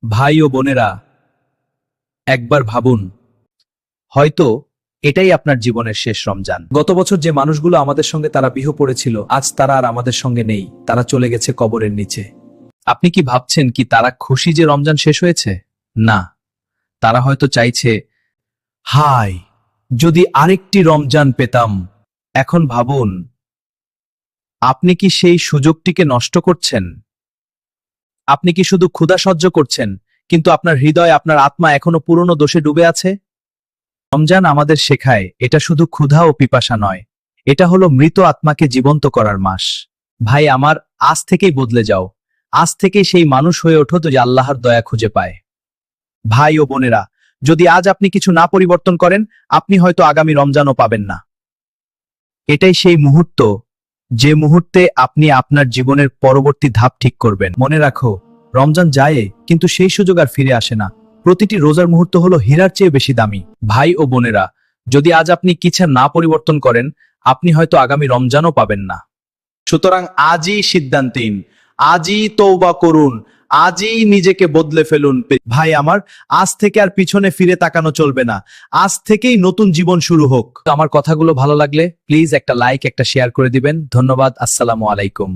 ভাই ও বোনেরা, একবার ভাবুন, হয়তো এটাই আপনার জীবনের শেষ রমজান। গত বছর যে মানুষগুলো আমাদের সঙ্গে তারা বিহু পড়েছিল, আজ তারা আর আমাদের সঙ্গে নেই, তারা চলে গেছে কবরের নিচে। আপনি কি ভাবছেন কি তারা খুশি যে রমজান শেষ হয়েছে? না, তারা হয়তো চাইছে, হায় যদি আরেকটি রমজান পেতাম। এখন ভাবুন, আপনি কি সেই সুযোগটিকে নষ্ট করছেন? আপনি কি শুধু ক্ষুধা সহ্য করছেন, কিন্তু আপনার হৃদয়, আপনার আত্মা এখনো পুরনো দোষে ডুবে আছে? রমজান আমাদের শেখায় এটা শুধু ক্ষুধা ও পিপাসা নয়, এটা হলো মৃত আত্মাকে জীবন্ত করার মাস। ভাই আমার, আজ থেকেই বদলে যাও। আজ থেকেই সেই মানুষ হয়ে ওঠো যে আল্লাহর দয়া খুঁজে পায়। ভাই ও বোনেরা, যদি আজ আপনি কিছু না পরিবর্তন করেন, আপনি হয়তো আগামী রমজানও পাবেন না। এটাই সেই মুহূর্ত, যে মুহূর্তে আপনি আপনার জীবনের পরবর্তী ধাপ ঠিক করবেন। মনে রাখো, রমজান যায় কিন্তু সেই সুযোগ আর ফিরে আসে না। প্রতিটি রোজার মুহূর্ত হলো হীরার চেয়ে বেশি দামি। ভাই ও বোনেরা, যদি আজ আপনি কিছু না পরিবর্তন করেন, আপনি হয়তো আগামী রমজানও পাবেন না। সুতরাং আজই সিদ্ধান্ত নিন, আজই তওবা করুন, আজই নিজেকে বদলে ফেলুন। ভাই আমার, আজ থেকে আর পিছনে ফিরে তাকানো চলবে না। আজ থেকেই নতুন জীবন শুরু হোক। আমার কথাগুলো ভালো লাগলে প্লিজ একটা লাইক, একটা শেয়ার করে দিবেন। ধন্যবাদ। আসসালামু আলাইকুম।